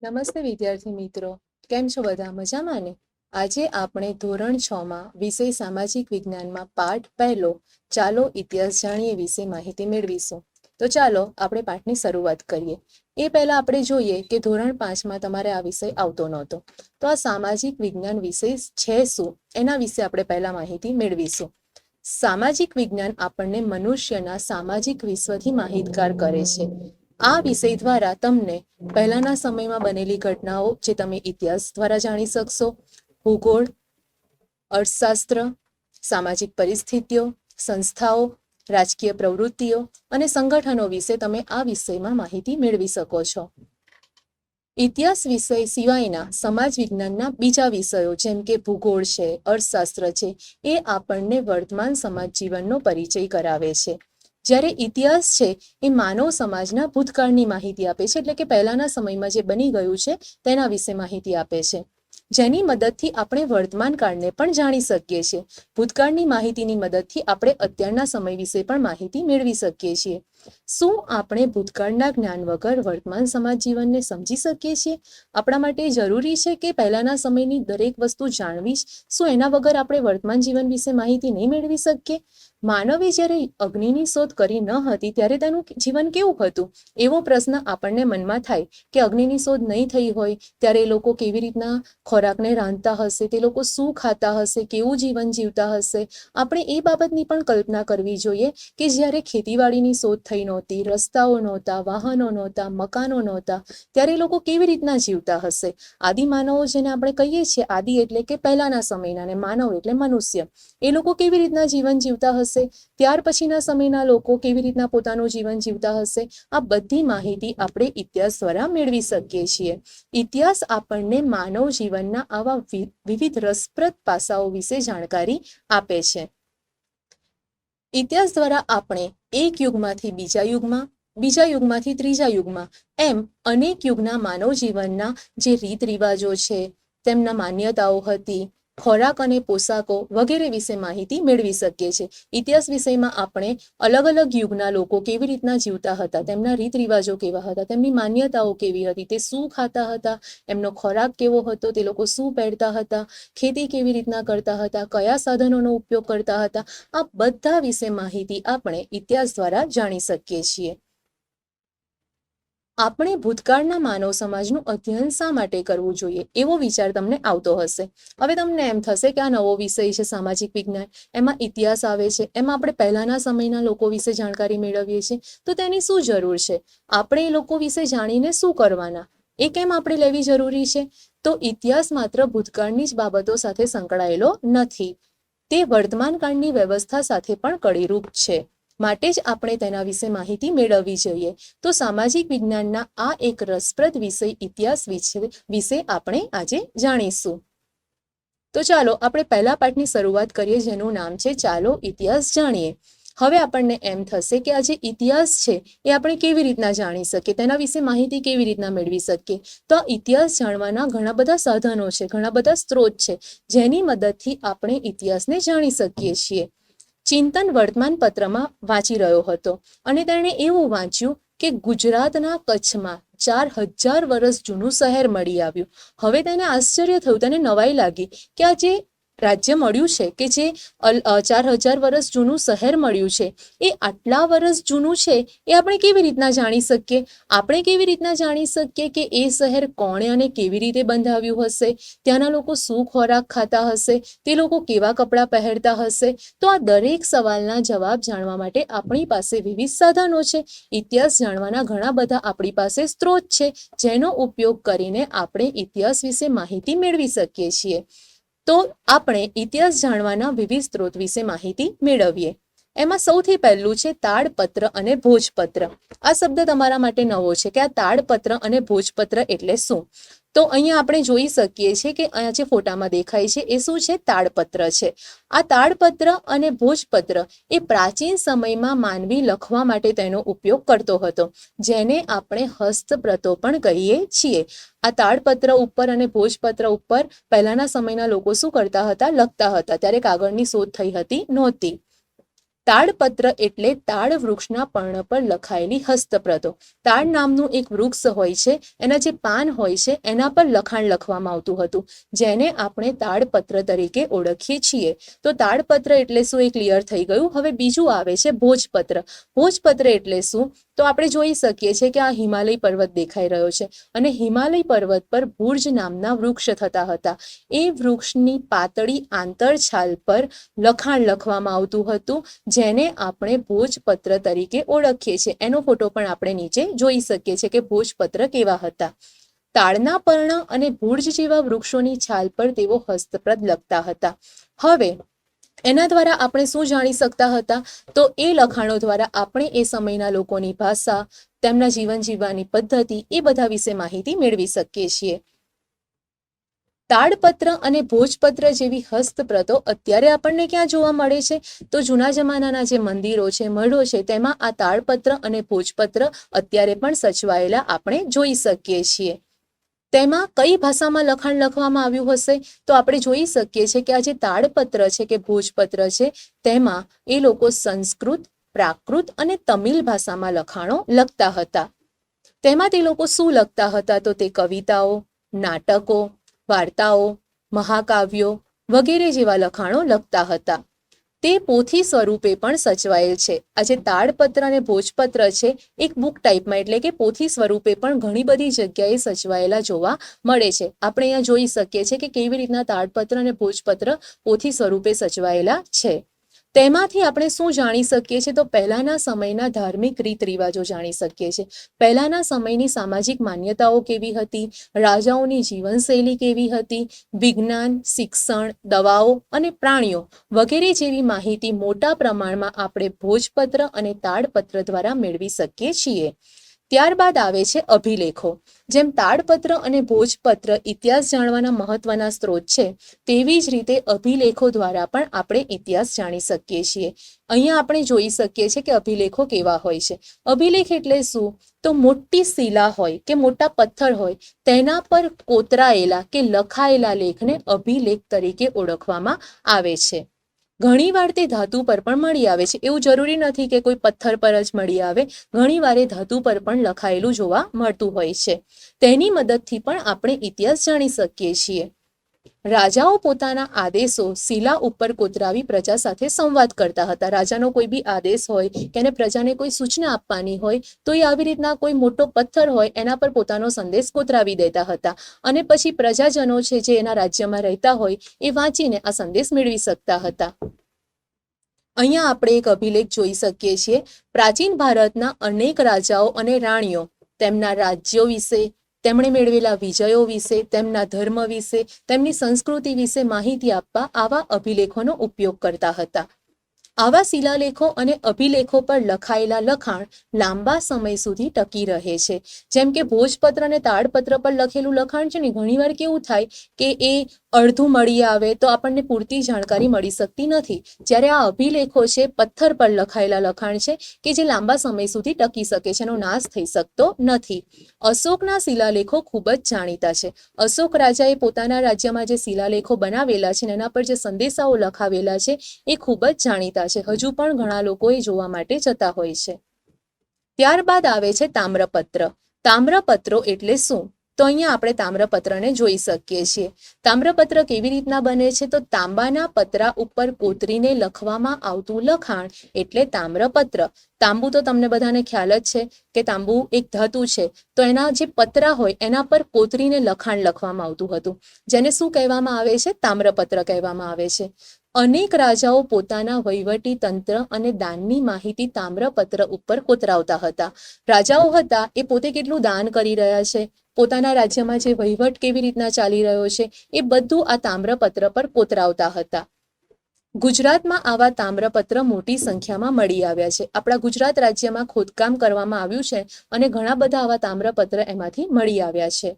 નમસ્તે વિદ્યાર્થી મિત્રો, કેમ છો બધા? મજામાં ને? આજે આપણે ધોરણ 6 માં વિષય સામાજિક વિજ્ઞાનમાં પાઠ પહેલો ચાલો ઇતિહાસ જાણીએ વિશે માહિતી મેળવીશું. તો ચાલો આપણે પાઠની શરૂઆત કરીએ. એ પહેલા આપણે જોઈએ કે ધોરણ 5 માં તમારે આ વિષય આવતો નહોતો. તો આ સામાજિક વિજ્ઞાન વિષય છે શું એના વિશે આપણે પહેલા માહિતી મેળવીશું. સામાજિક વિજ્ઞાન આપણને મનુષ્યના સામાજિક વિશ્વથી માહિતગાર કરે છે. આ વિષય દ્વારા તમને પહેલાના સમયમાં બનેલી ઘટનાઓ જે તમે ઇતિહાસ દ્વારા જાણી શકશો, ભૂગોળ, અર્થશાસ્ત્ર, સામાજિક પરિસ્થિતિઓ, સંસ્થાઓ, રાજકીય પ્રવૃત્તિઓ અને સંગઠનો વિશે તમે આ વિષયમાં માહિતી મેળવી શકો છો. ઇતિહાસ વિષય સિવાયના સમાજ વિજ્ઞાનના બીજા વિષયો જેમ કે ભૂગોળ છે, અર્થશાસ્ત્ર છે, એ આપણને વર્તમાન સમાજ જીવનનો પરિચય કરાવે છે. જ્યારે ઇતિહાસ છે એ માનવ સમાજના ભૂતકાળની માહિતી આપે છે, એટલે કે પહેલાના સમયમાં જે બની ગયું છે તેના વિશે માહિતી આપે છે, જેની મદદથી આપણે વર્તમાન કાળને પણ જાણી શકીએ છીએ. ભૂતકાળની માહિતીની મદદથી આપણે અત્યારના સમય વિશે પણ માહિતી મેળવી શકીએ છીએ. શું આપણે ભૂતકાળના જ્ઞાન વગર વર્તમાન સમાજ જીવનને સમજી શકીએ છીએ? આપણા માટે જરૂરી છે કે પહેલાના સમયની દરેક વસ્તુ જાણવી જ? શું એના વગર આપણે વર્તમાન જીવન વિશે માહિતી નહીં મેળવી શકીએ? માનવે જ્યારે અગ્નિની શોધ કરી ન હતી ત્યારે તેનું જીવન કેવું હતું? એવો પ્રશ્ન આપણને મનમાં થાય કે અગ્નિની શોધ નહીં થઈ હોય ત્યારે એ લોકો કેવી રીતના ખોરાકને રાંધતા હશે, તે લોકો શું ખાતા હશે, કેવું જીવન જીવતા હશે? આપણે એ બાબતની પણ કલ્પના કરવી જોઈએ કે જ્યારે ખેતીવાડીની શોધ થઈ નહોતી, રસ્તાઓ નહોતા, વાહનો નહોતા, મકાનો નહોતા, ત્યારે લોકો કેવી રીતના જીવતા હશે? આદિમાનવો જેને આપણે કહીએ છીએ, આદિ એટલે કે પહેલાના સમયના, અને માનવ એટલે મનુષ્ય, એ લોકો કેવી રીતના જીવન જીવતા હશે? ત્યાર પછીના સમયના લોકો કેવી રીતના પોતાનું જીવન જીવતા હશે? આ બધી માહિતી આપણે ઇતિહાસ દ્વારા મેળવી શકીએ છીએ. ઇતિહાસ આપણને માનવ જીવનના આવા વિવિધ રસપ્રદ પાસાઓ વિશે જાણકારી આપે છે. ઇતિહાસ દ્વારા આપણે એક યુગમાંથી બીજા યુગમાં, બીજા યુગમાંથી ત્રીજા યુગમાં, એમ અનેક યુગના માનવ જીવનના જે રીત રિવાજો છે, તેમના માન્યતાઓ હતી, ખોરાક અને પોશાકો વગેરે વિશે માહિતી મેળવી શકીએ છીએ. ઇતિહાસ વિષયમાં આપણે અલગ અલગ યુગના લોકો કેવી રીતના જીવતા હતા, તેમના રીત રિવાજો કેવા હતા, તેમની માન્યતાઓ કેવી હતી, તે શું ખાતા હતા, એમનો ખોરાક કેવો હતો, તે લોકો શું પહેરતા હતા, ખેતી કેવી રીતના કરતા હતા, કયા સાધનોનો ઉપયોગ કરતા હતા, આ બધા વિશે માહિતી આપણે ઇતિહાસ દ્વારા જાણી શકીએ છીએ. આપણે ભૂતકાળના માનવ સમાજનું અધ્યયન શા માટે કરવું જોઈએ એવો વિચાર તમને આવતો હશે. હવે તમને એમ થશે કે આ નવો વિષય છે સામાજિક વિજ્ઞાન, એમાં ઇતિહાસ આવે છે, એમાં આપણે પહેલાના સમયના લોકો વિશે જાણકારી મેળવીએ છીએ, તો તેની શું જરૂર છે? આપણે એ લોકો વિશે જાણીને શું કરવાના? એ કેમ આપણે લેવી જરૂરી છે? તો ઇતિહાસ માત્ર ભૂતકાળની જ બાબતો સાથે સંકળાયેલો નથી, તે વર્તમાન કાળની વ્યવસ્થા સાથે પણ કડીરૂપ છે. માટે જ આપણે તેના વિશે માહિતી મેળવવી જોઈએ. તો સામાજિક વિજ્ઞાનના આ એક રસપ્રદ વિષય ઇતિહાસ વિશે આપણે આજે જાણીશું. તો ચાલો આપણે પહેલા પાઠની શરૂઆત કરીએ, જેનું નામ છે ચાલો ઇતિહાસ જાણીએ. હવે આપણને એમ થશે કે આ જે ઇતિહાસ છે એ આપણે કેવી રીતના જાણી શકીએ, તેના વિશે માહિતી કેવી રીતના મેળવી શકીએ? તો આ ઇતિહાસ જાણવાના ઘણા બધા સાધનો છે, ઘણા બધા સ્ત્રોત છે, જેની મદદથી આપણે ઇતિહાસને જાણી શકીએ છીએ. ચિંતન વર્તમાન પત્રમાં વાંચી રહ્યો હતો અને તેણે એવું વાંચ્યું કે ગુજરાતના કચ્છમાં 4000 વર્ષ જૂનું શહેર મળી આવ્યું. હવે તેને આશ્ચર્ય થયું, તેને નવાઈ લાગી કે આ જે રાજ્ય મળ્યું છે, કે જે 4000 વર્ષ જૂનું શહેર મળ્યું છે, એ આટલા વર્ષ જૂનું છે, એ આપણે કેવી રીતના જાણી શકીએ? આપણે કેવી રીતના જાણી શકીએ કે એ શહેર કોણે અને કેવી રીતે બંધાવ્યું હશે? ત્યાંના લોકો શું ખોરાક ખાતા હશે? તે લોકો કેવા કપડાં પહેરતા હશે? તો આ દરેક સવાલના જવાબ જાણવા માટે આપણી પાસે વિવિધ સાધનો છે. ઇતિહાસ જાણવાના ઘણા બધા આપણી પાસે સ્ત્રોત છે, જેનો ઉપયોગ કરીને આપણે ઇતિહાસ વિશે માહિતી મેળવી શકીએ છીએ. તો આપણે ઇતિહાસ જાણવાના વિવિધ સ્ત્રોત વિશે માહિતી મેળવીએ. એમાં સૌથી પહેલું છે તાડપત્ર અને ભોજપત્ર. આ શબ્દ તમારા માટે નવો છે કે આ તાડપત્ર અને ભોજપત્ર એટલે શું? તો અહીંયા આપણે જોઈ શકીએ છીએ કે અહીંયા જે ફોટામાં દેખાય છે એ શું છે? તાડપત્ર છે. આ તાડપત્ર અને ભોજપત્ર એ પ્રાચીન સમયમાં માનવી લખવા માટે તેનો ઉપયોગ કરતો હતો, જેને આપણે હસ્તપ્રતો પણ કહીએ છીએ. આ તાડપત્ર ઉપર અને ભોજપત્ર ઉપર પહેલાના સમયના લોકો શું કરતા હતા? લખતા હતા. ત્યારે કાગળની શોધ થઈ હતી નહોતી. તાડપત્ર એટલે તાડ વૃક્ષના પર્ણ પર લખાયેલી હસ્તપ્રતો. તાડ નામનું એક વૃક્ષ હોય છે, એના જે પાન હોય છે એના પર લખાણ લખવામાં આવતું હતું, જેને આપણે તાડપત્ર તરીકે ઓળખીએ છીએ. તો તાડપત્ર એટલે શું એ ક્લિયર થઈ ગયું. હવે બીજું આવે છે ભોજપત્ર. ભોજપત્ર એટલે શું? તો આપણે જોઈ શકીએ છીએ કે આ હિમાલય પર્વત દેખાઈ રહ્યો છે અને હિમાલય પર્વત પર ભુર્જ નામના વૃક્ષ થતા હતા. એ વૃક્ષની પાતળી આંતરછાલ પર લખાણ લખવામાં આવતું હતું, જેને આપણે ભોજપત્ર તરીકે ઓળખીએ છીએ. એનો ફોટો પણ આપણે નીચે જોઈ શકીએ છીએ કે ભોજપત્ર કેવા હતા. તાડના પર્ણ અને ભુર્જ જેવા વૃક્ષોની છાલ પર તેઓ હસ્તપ્રત લખતા હતા. હવે એના દ્વારા આપણે શું જાણી શકતા હતા? તો એ લખાણો દ્વારા આપણે એ સમયના લોકોની ભાષા, તેમના જીવન જીવવાની પદ્ધતિ, એ બધા વિશે માહિતી મેળવી શકીએ છીએ. તાડપત્ર અને ભોજપત્ર જેવી હસ્તપ્રતો અત્યારે આપણને ક્યાં જોવા મળે છે? તો જૂના જમાનાના જે મંદિરો છે, મઢો છે, તેમાં આ તાડપત્ર અને ભોજપત્ર અત્યારે પણ સચવાયેલા આપણે જોઈ શકીએ છીએ. તેમાં કઈ ભાષામાં લખાણ લખવામાં આવ્યું હશે? તો આપણે જોઈ શકીએ છીએ કે આ જે તાડપત્ર છે કે ભોજપત્ર છે, તેમાં એ લોકો સંસ્કૃત, પ્રાકૃત અને તમિલ ભાષામાં લખાણો લખતા હતા. તેમાં તે લોકો શું લખતા હતા? તો તે કવિતાઓ, નાટકો, વાર્તાઓ, મહાકાવ્યો વગેરે જેવા લખાણો લખતા હતા. તે પોથી સ્વરૂપે પણ સચવાયેલ છે. આ જે તાડપત્ર અને ભોજપત્ર છે, એક બુક ટાઈપમાં એટલે કે પોથી સ્વરૂપે પણ ઘણી બધી જગ્યાએ સચવાયેલા જોવા મળે છે. આપણે અહીંયા જોઈ શકીએ છીએ કે કેવી રીતના તાડપત્ર અને ભોજપત્ર પોથી સ્વરૂપે સચવાયેલા છે. તેમાંથી આપણે શું જાણી શકીએ છીએ? તો પહેલાના સમયના ધાર્મિક રીત રિવાજો જાણી શકીએ છીએ. પહેલાના સમયની સામાજિક માન્યતાઓ કેવી હતી, રાજાઓની જીવનશૈલી કેવી હતી, વિજ્ઞાન, શિક્ષણ, દવાઓ અને પ્રાણીઓ વગેરે જેવી માહિતી મોટા પ્રમાણમાં આપણે ભોજપત્ર અને તાડપત્ર દ્વારા મેળવી શકીએ છીએ. ત્યારબાદ આવે છે અભિલેખો. જેમ તાડપત્ર અને ભોજપત્ર ઇતિહાસ જાણવાના મહત્વના સ્ત્રોત છે, તેવી જ રીતે અભિલેખો દ્વારા પણ આપણે ઇતિહાસ જાણી શકીએ છીએ. અહીંયા આપણે જોઈ શકીએ છીએ કે અભિલેખો કેવા હોય છે. અભિલેખ એટલે શું? તો મોટી શિલા હોય કે મોટા પથ્થર હોય, તેના પર કોતરાયેલા કે લખાયેલા લેખને અભિલેખ તરીકે ઓળખવામાં આવે છે. ઘણીવાર તે ધાતુ પર પણ મળી આવે છે. એવું જરૂરી નથી કે કોઈ પથ્થર પર જ મળી આવે. ઘણીવાર એ ધાતુ પર પણ લખાયેલું જોવા મળતું હોય છે. તેની મદદથી પણ આપણે ઇતિહાસ જાણી શકીએ છીએ. રાજાઓ પોતાના આદેશો શિલા ઉપર કોતરાવી પ્રજા સાથે સંવાદ કરતા હતા. રાજાનો કોઈ બી આદેશ હોય કે એને પ્રજાને કોઈ સૂચના આપવાની હોય, તો એ આવી રીતના કોઈ મોટો પથ્થર હોય એના પર પોતાનો સંદેશ કોતરાવી દેતા હતા અને પછી પ્રજાજનો છે જે એના રાજ્યમાં રહેતા હોય એ વાંચીને આ સંદેશ મેળવી શકતા હતા. અહીંયા આપણે એક અભિલેખ જોઈ શકીએ છીએ. પ્રાચીન ભારતના અનેક રાજાઓ અને રાણીઓ તેમના રાજ્યો વિશે, તેમણે મેળવેલા વિજયો વિશે, તેમના ધર્મ વિશે, તેમની સંસ્કૃતિ વિશે માહિતી આપવા આવા અભિલેખોનો ઉપયોગ કરતા હતા. આવા શિલાલેખો અને અભિલેખો પર લખાયેલા લખાણ લાંબા સમય સુધી ટકી રહે છે. જેમ કે ભોજપત્ર અને તાડપત્ર પર લખેલું લખાણ છે ને, ઘણીવાર કેવું થાય કે એ અડધું મળી આવે તો આપણને પૂરતી જાણકારી મળી શકતી નથી. જ્યારે આ અભિલેખો છે, પથ્થર પર લખાયેલા લખાણ છે કે જે લાંબા સમય સુધી ટકી શકે છે, એનો નાશ થઈ શકતો નથી. અશોકના શિલાલેખો ખૂબ જ જાણીતા છે. અશોક રાજાએ પોતાના રાજ્યમાં જે શિલાલેખો બનાવેલા છે એના પર જે સંદેશાઓ લખાવેલા છે એ ખૂબ જ જાણીતા છે. હજુ પણ ઘણા લોકો એ જોવા માટે જતા હોય છે. ત્યારબાદ આવે છે તામ્રપત્ર. તામ્રપત્રો એટલે શું? તો અહીંયા આપણે તામ્રપત્રને જોઈ શકીએ છીએ. તામ્રપત્ર કેવી રીતના બને છે? તો તાંબાના પતરા ઉપર કોતરીને લખવામાં આવતું લખાણ એટલે તામ્રપત્ર. તાંબુ તો તમને બધાને ખ્યાલ જ છે કે તાંબુ એક ધાતુ છે. તો એના જે પતરા હોય એના પર કોતરીને લખાણ લખવામાં આવતું હતું, જેને શું કહેવામાં આવે છે? તામ્રપત્ર કહેવામાં આવે છે. અનેક રાજાઓ પોતાના વહીવટી તંત્ર અને દાનની માહિતી તામ્રપત્ર ઉપર કોતરાવતા હતા. રાજાઓ હતા એ પોતે કેટલું દાન કરી રહ્યા છે, પોતાના રાજ્યમાં જે વહીવટ કેવી રીતના ચાલી રહ્યો છે, એ બધું આ તામ્રપત્ર પર કોતરાવતા હતા. ગુજરાતમાં આવા તામ્રપત્ર મોટી સંખ્યામાં મળી આવ્યા છે. આપણા ગુજરાત રાજ્યમાં ખોદકામ કરવામાં આવ્યું છે અને ઘણા બધા આવા તામ્રપત્ર એમાંથી મળી આવ્યા છે,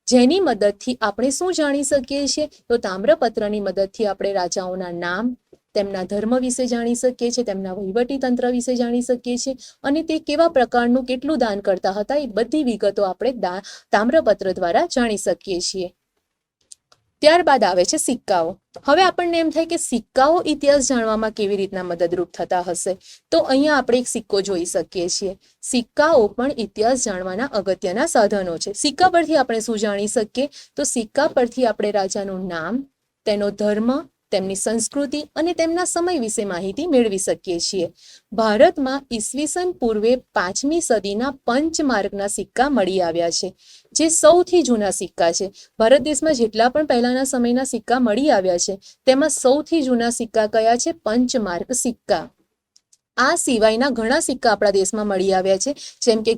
જેની મદદથી આપણે શું જાણી શકીએ છીએ? તો તામ્રપત્રની મદદથી આપણે રાજાઓના નામ, તેમના ધર્મ વિશે જાણી શકીએ છીએ, તેમના વહીવટી તંત્ર વિશે જાણી શકીએ છીએ અને તે કેવા પ્રકારનું કેટલું દાન કરતા હતા એ બધી વિગતો આપણે તામ્રપત્ર દ્વારા જાણી શકીએ છીએ. ત્યારબાદ આવે છે સિક્કાઓ. હવે આપણને એમ થાય કે સિક્કાઓ ઇતિહાસ જાણવામાં કેવી રીતના મદદરૂપ થતા હશે. તો અહીંયા આપણે એક સિક્કો જોઈ શકીએ છીએ. સિક્કાઓ પણ ઇતિહાસ જાણવાના અગત્યના સાધનો છે. સિક્કા પરથી આપણે શું જાણી શકીએ? તો સિક્કા પરથી આપણે રાજાનું નામ, તેનો ધર્મ, તેમની સંસ્કૃતિ અને તેમના સમય વિશે માહિતી મેળવી શકીએ છીએ. ભારતમાં ઈસવીસન પૂર્વે 5મી સદીના પંચમાર્કના સિક્કા મળી આવ્યા છે, જે સૌથી જૂના સિક્કા છે. ભારત દેશમાં જેટલા પણ પહેલાના સમયના સિક્કા મળી આવ્યા છે, તેમાં સૌથી જૂના સિક્કા કયા છે? પંચમાર્ક સિક્કા. આ સિવાયના ઘણા સિક્કા આપણા દેશમાં મળી આવ્યા છે, જેમ કે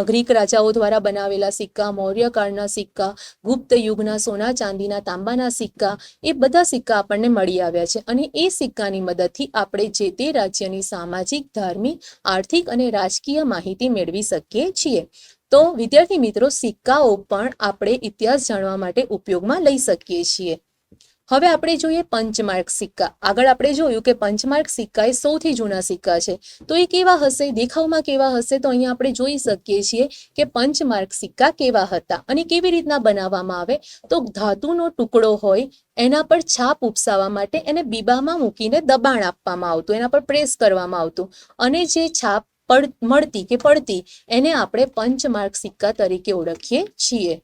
ગ્રીક રાજાઓ દ્વારા બનાવેલા સિક્કા, મૌર્ય કાળના સિક્કા, ગુપ્ત યુગના સોના ચાંદીના તાંબાના સિક્કા, એ બધા સિક્કા આપણને મળી આવ્યા છે. અને એ સિક્કાની મદદથી આપણે જે તે રાજ્યની સામાજિક, ધાર્મિક, આર્થિક અને રાજકીય માહિતી મેળવી શકીએ છીએ. તો વિદ્યાર્થી મિત્રો, સિક્કાઓ પણ આપણે ઇતિહાસ જાણવા માટે ઉપયોગમાં લઈ શકીએ છીએ. હવે આપણે જોઈએ પંચમાર્ક સિક્કા. આગળ આપણે જોયું કે પંચમાર્ક સિક્કા એ સૌથી જૂના સિક્કા છે. તો એ કેવા હશે, દેખાવમાં કેવા હશે? તો અહીંયા આપણે જોઈ શકીએ છીએ કે પંચમાર્ક સિક્કા કેવા હતા અને કેવી રીતના બનાવવામાં આવે. તો ધાતુનો ટુકડો હોય, એના પર છાપ ઉપસાવવા માટે એને બીબામાં મૂકીને દબાણ આપવામાં આવતું, એના પર પ્રેસ કરવામાં આવતું, અને જે છાપ મળતી કે પડતી, એને આપણે પંચમાર્ક સિક્કા તરીકે ઓળખીએ છીએ.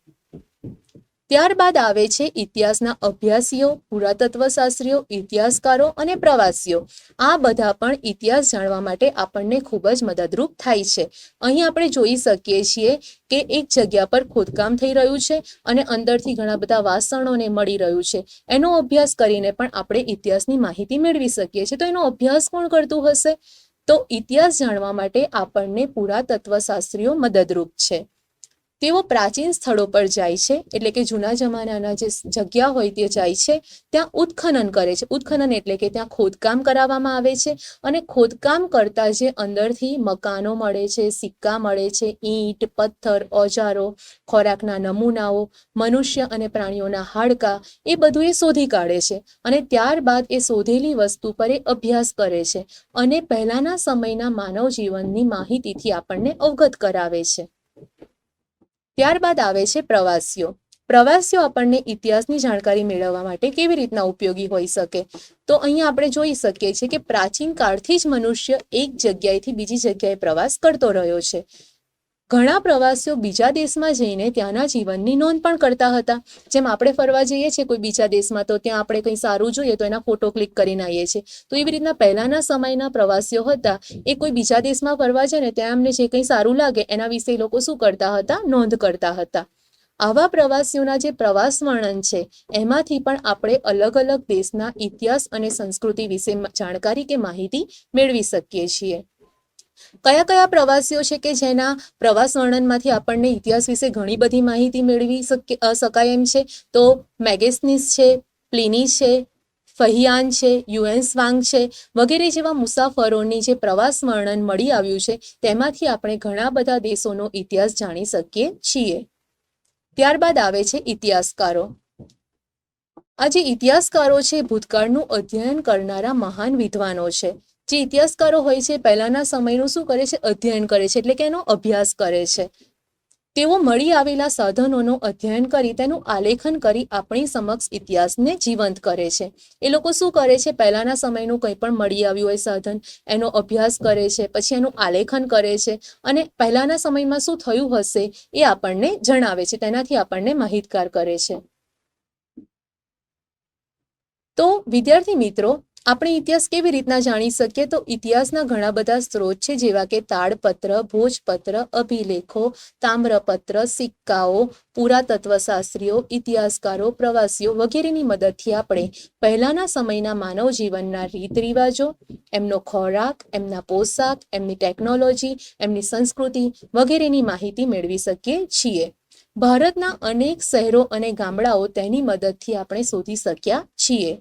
ત્યારબાદ આવે છે ઇતિહાસના અભ્યાસીઓ, પુરાતત્વશાસ્ત્રીઓ, ઇતિહાસકારો અને પ્રવાસીઓ. આ બધા પણ ઇતિહાસ જાણવા માટે આપણને ખૂબ જ મદદરૂપ થાય છે. અહીં આપણે જોઈ શકીએ છીએ કે એક જગ્યા પર ખોદકામ થઈ રહ્યું છે અને અંદરથી ઘણા બધા વાસણોને મળી રહ્યું છે. એનો અભ્યાસ કરીને પણ આપણે ઇતિહાસની માહિતી મેળવી શકીએ છીએ. તો એનો અભ્યાસ કોણ કરતું હશે? તો ઇતિહાસ જાણવા માટે આપણને પુરાતત્વશાસ્ત્રીઓ મદદરૂપ છે. તેઓ પ્રાચીન સ્થળો પર જાય છે, એટલે કે જૂના જમાનાના જે જગ્યા હોય તે જાય છે, ત્યાં ઉત્ખનન કરે છે. ઉત્ખનન એટલે કે ત્યાં ખોદકામ કરાવવામાં આવે છે, અને ખોદકામ કરતા જે અંદરથી મકાનો મળે છે, સિક્કા મળે છે, ઈંટ, પથ્થર, ઓજારો, ખોરાકના નમૂનાઓ, મનુષ્ય અને પ્રાણીઓના હાડકાં, એ બધું એ શોધી કાઢે છે. અને ત્યારબાદ એ શોધેલી વસ્તુ પર એ અભ્યાસ કરે છે અને પહેલાના સમયના માનવ જીવનની માહિતીથી આપણને અવગત કરાવે છે. ત્યારબાદ આવે છે પ્રવાસીઓ. પ્રવાસીઓ આપણને ઇતિહાસની જાણકારી મેળવવા માટે કેવી રીતના ઉપયોગી હોઈ શકે? તો અહીંયા આપણે જોઈ શકીએ છીએ કે પ્રાચીન કાળથી જ મનુષ્ય એક જગ્યાએથી બીજી જગ્યાએ પ્રવાસ કરતો રહ્યો છે. ઘણા પ્રવાસીઓ બીજા દેશમાં જઈને ત્યાંના જીવનની નોંધ પણ કરતા હતા. જેમ આપણે ફરવા જઈએ છીએ કોઈ બીજા દેશમાં, તો ત્યાં આપણે કંઈ સારું જોઈએ તો એના ફોટો ક્લિક કરીને આવીએ છીએ. તો એવી રીતના પહેલાના સમયના પ્રવાસીઓ હતા, એ કોઈ બીજા દેશમાં ફરવા જાય ને ત્યાં એમને જે કંઈ સારું લાગે એના વિશે એ લોકો શું કરતા હતા? નોંધ કરતા હતા. આવા પ્રવાસીઓના જે પ્રવાસ વર્ણન છે, એમાંથી પણ આપણે અલગ અલગ દેશના ઇતિહાસ અને સંસ્કૃતિ વિશે જાણકારી કે માહિતી મેળવી શકીએ છીએ. કયા કયા પ્રવાસીઓ છે કે જેના પ્રવાસ વર્ણનમાંથી આપણને ઇતિહાસ વિશે ઘણી બધી માહિતી મેળવી શકાય એમ છે? તો મેગેસ્નિસ છે, પ્લિની છે, ફહિયાન છે, યુએન્સવાંગ છે, વગેરે જેવા મુસાફરોની જે પ્રવાસ વર્ણન મળી આવ્યું છે, તેમાંથી આપણે ઘણા બધા દેશોનો ઇતિહાસ જાણી શકીએ છીએ. ત્યારબાદ આવે છે ઇતિહાસકારો. આ જે ઇતિહાસકારો છે, ભૂતકાળનું અધ્યયન કરનારા મહાન વિદ્વાનો છે. જે ઇતિહાસકારો હોય છે, પહેલાના સમયનું શું કરે છે? અધ્યયન કરે છે, એટલે કે એનો અભ્યાસ કરે છે. તેઓ મળી આવેલા સાધનોનું અધ્યયન કરી તેનું આલેખન કરી આપણી સમક્ષ ઇતિહાસને જીવંત કરે છે. એ લોકો શું કરે છે? પહેલાના સમયનું કંઈ પણ મળી આવ્યું હોય સાધન, એનો અભ્યાસ કરે છે, પછી એનું આલેખન કરે છે અને પહેલાના સમયમાં શું થયું હશે એ આપણને જણાવે છે, તેનાથી આપણને માહિતગાર કરે છે. તો વિદ્યાર્થી મિત્રો, આપણે ઇતિહાસ કેવી રીતના જાણી શકીએ? તો ઇતિહાસના ઘણા બધા સ્ત્રોત છે, જેવા કે તાડપત્ર, ભોજપત્ર, અભિલેખો, તામ્રપત્ર, સિક્કાઓ, પુરાતત્વશાસ્ત્રીઓ, ઇતિહાસકારો, પ્રવાસીઓ વગેરેની મદદથી આપણે પહેલાના સમયના માનવ જીવનના રીત રિવાજો, એમનો ખોરાક, એમના પોશાક, એમની ટેકનોલોજી, એમની સંસ્કૃતિ વગેરેની માહિતી મેળવી શકીએ છીએ. ભારતના અનેક શહેરો અને ગામડાઓ તેની મદદથી આપણે શોધી શક્યા છીએ.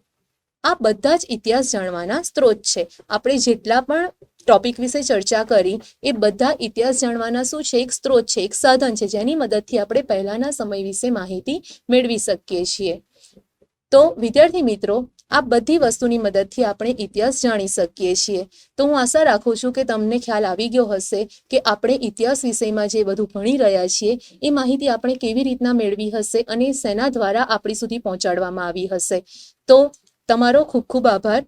આ બધા જ ઇતિહાસ જાણવાના સ્ત્રોત છે. આપણે જેટલા પણ ટોપિક વિશે ચર્ચા કરી એ બધા ઇતિહાસ જાણવાના શું છે? એક સ્ત્રોત છે, એક સાધન છે, જેની મદદથી આપણે પહેલાના સમય વિશે માહિતી મેળવી શકીએ છીએ. તો વિદ્યાર્થી મિત્રો, આ બધી વસ્તુની મદદથી આપણે ઇતિહાસ જાણી શકીએ છીએ. તો હું આશા રાખું છું કે તમને ખ્યાલ આવી ગયો હશે કે આપણે ઇતિહાસ વિષયમાં જે બધું ભણી રહ્યા છીએ એ માહિતી આપણે કેવી રીતના મેળવી હશે અને શેના દ્વારા આપણી સુધી પહોંચાડવામાં આવી હશે. તો તમારો ખૂબ ખૂબ આભાર.